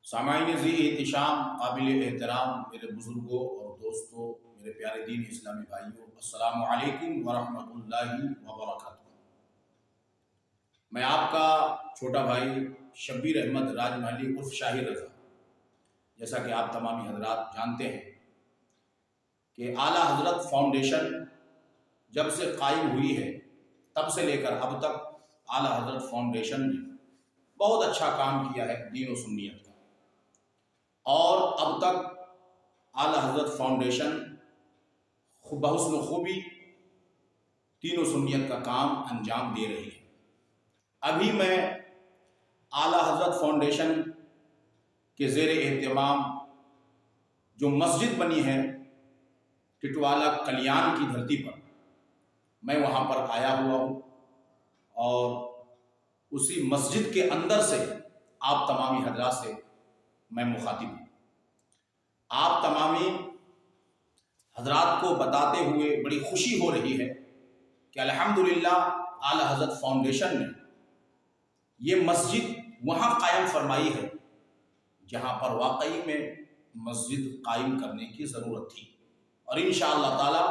सामाईन ज़ी एहतिशाम काबिल एहतराम मेरे बुज़ुर्गों और दोस्तों, मेरे प्यारे दीन इस्लामी भाइयों, अस्सलामु अलैकुम वरहमतुल्लाहि वबरकातुहू। मैं आपका छोटा भाई शब्बीर अहमद राजमहली उर्फ शाही रज़ा। जैसा कि आप तमामी हजरात जानते हैं कि आला हज़रत फाउंडेशन जब से कायम हुई है तब से लेकर अब तक आला हज़रत फाउंडेशन ने बहुत अच्छा काम किया है दीन व सुन्नियत का। और अब तक आला हज़रत फाउंडेशन बहुस्न खूबी दीन व सुन्नियत का काम अंजाम दे रही है। अभी मैं आला हज़रत फाउंडेशन के ज़ेर एहतमाम जो मस्जिद बनी है टिटवाला कल्याण की धरती पर, मैं वहाँ पर आया हुआ हूँ और उसी मस्जिद के अंदर से आप तमामी हजरात से मैं मुखातिब हूँ। आप तमामी हजरात को बताते हुए बड़ी खुशी हो रही है कि अल्हम्दुलिल्लाह आला हज़रत फाउंडेशन ने ये मस्जिद वहाँ कायम फरमाई है जहाँ पर वाकई में मस्जिद कायम करने की ज़रूरत थी। और इंशाअल्लाह ताला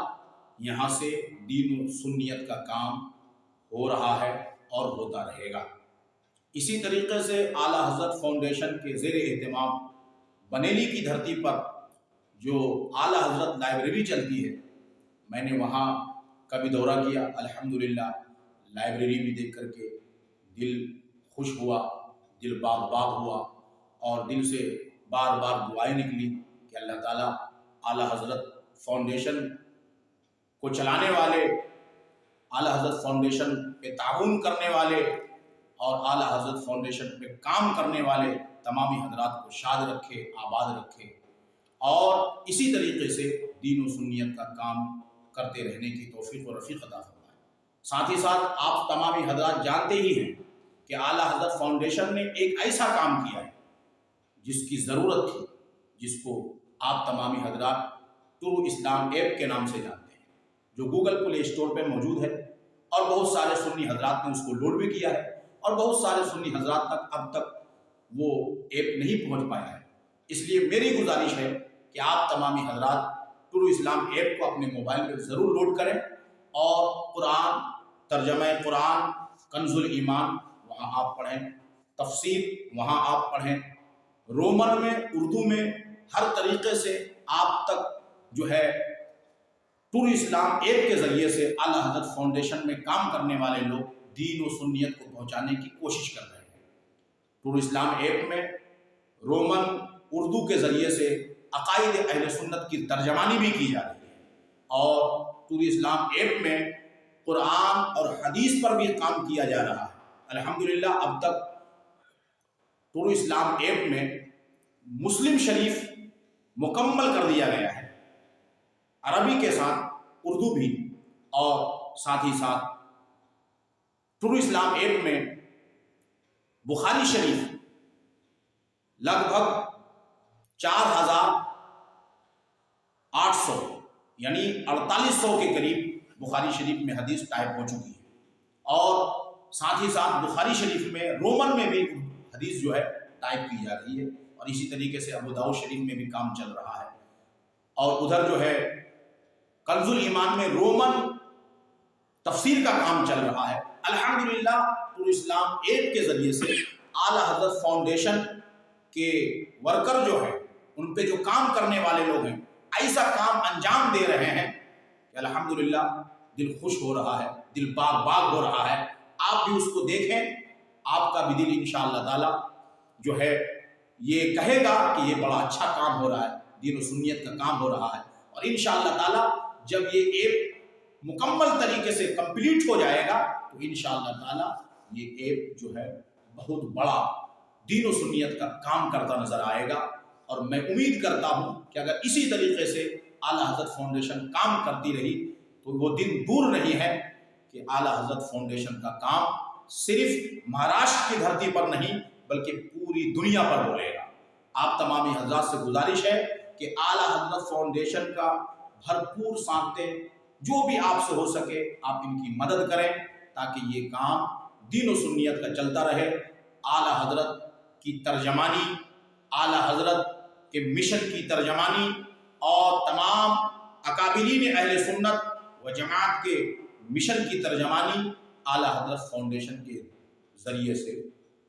यहाँ से दीन व सुन्नियत का काम हो रहा है और होता रहेगा। इसी तरीके से आला हज़रत फाउंडेशन के ज़ेर एहतमाम बनेली की धरती पर जो आला हज़रत लाइब्रेरी चलती है, मैंने वहाँ का भी दौरा किया। अल्हम्दुलिल्लाह लाइब्रेरी भी देख करके दिल खुश हुआ, दिल बाग बाग हुआ और दिल से बार बार दुआएं निकली कि अल्लाह ताला आला हज़रत फाउंडेशन को चलाने वाले, आला हज़रत फाउंडेशन पे ताउन करने वाले और आला हज़रत फाउंडेशन पे काम करने वाले तमामी हजरात को शाद रखे, आबाद रखे और इसी तरीके से दीन व सुन्नियत का काम करते रहने की तौफीक और रफ़ीक अता फरमाए। साथ ही साथ आप तमामी हजरात जानते ही हैं कि आला हज़रत फाउंडेशन ने एक ऐसा काम किया है जिसकी ज़रूरत थी, जिसको आप तमामी हजरात टूर इस्लाम ऐप के नाम से जानते हैं, जो गूगल प्ले स्टोर पर मौजूद है और बहुत सारे सुन्नी हजरात ने उसको लोड भी किया है और बहुत सारे सुन्नी हजरात तक अब तक वो ऐप नहीं पहुंच पाया है। इसलिए मेरी गुजारिश है कि आप तमामी हजरात टूर इस्लाम ऐप को अपने मोबाइल पर ज़रूर लोड करें और कुरान, तर्जमा कुरान, कंजुल ईमान वहाँ आप पढ़ें, तफसीर वहाँ आप पढ़ें, रोमन में, उर्दू में, हर तरीके से आप तक जो है टूर इस्लाम ऐप के ज़रिए से आला हज़रत फाउंडेशन में काम करने वाले लोग दीन व सुन्नियत को पहुँचाने की कोशिश कर रहे हैं। टूर इस्लाम ऐप में रोमन, उर्दू के ज़रिए से अकायद अहले सुन्नत की तर्जमानी भी की जा रही है और टूर इस्लाम ऐप में कुरान और हदीस पर भी काम किया जा रहा है। अल्हम्दुलिल्लाह अब तक टूर इस्लाम ऐप में मुस्लिम शरीफ मुकम्मल कर दिया गया है, अरबी के साथ उर्दू भी, और साथ ही साथ टूर इस्लाम ऐप में बुखारी शरीफ लगभग 4800 यानी 4800 के करीब बुखारी शरीफ में हदीस टाइप हो चुकी है और साथ ही साथ बुखारी शरीफ में रोमन में भी हदीस जो है टाइप की जा रही है और इसी तरीके से अबू दाऊद शरीफ में भी काम चल रहा है और उधर जो है कंजुल ईमान में रोमन तफसीर का काम चल रहा है। अल्हम्दुलिल्लाह टूर इस्लाम ऐप के ज़रिए से आला हज़रत फाउंडेशन के वर्कर जो है, उन पे जो काम करने वाले लोग हैं, ऐसा काम अंजाम दे रहे हैं कि अल्हम्दुलिल्लाह दिल खुश हो रहा है, दिल बाग बाग हो रहा है। आप भी उसको देखें, आपका भी दिल इंशाअल्लाह ताला जो है ये कहेगा कि ये बड़ा अच्छा काम हो रहा है, दीन व सुन्नियत का काम हो रहा है। और इंशाअल्लाह ताला जब ये ऐप मुकम्मल तरीके से कंप्लीट हो जाएगा तो इंशाअल्लाह ताला ये ऐप जो है बहुत बड़ा दीन व सुन्नियत का काम करता नजर आएगा। और मैं उम्मीद करता हूँ कि अगर इसी तरीके से आला हज़रत फाउंडेशन काम करती रही तो वो दिन दूर नहीं है कि आला हज़रत फाउंडेशन का काम सिर्फ महाराष्ट्र की धरती पर नहीं बल्कि पूरी दुनिया पर बोलेगा। आप तमामी हजरात से गुजारिश है कि आला हज़रत फाउंडेशन का भरपूर साथ जो भी आपसे हो सके आप इनकी मदद करें ताकि ये काम दीन व सुन्नियत का चलता रहे। आला हज़रत की तर्जमानी اعلیٰ حضرت کے مشن کی ترجمانی اور تمام اکابرین اہل سنت و جماعت کے مشن کی ترجمانی اعلیٰ حضرت فاؤنڈیشن کے ذریعے سے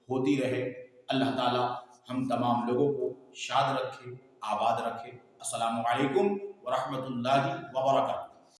ہوتی رہے۔ اللہ تعالی ہم تمام لوگوں کو شاد رکھے، آباد رکھے۔ السلام علیکم ورحمۃ اللہ وبرکاتہ۔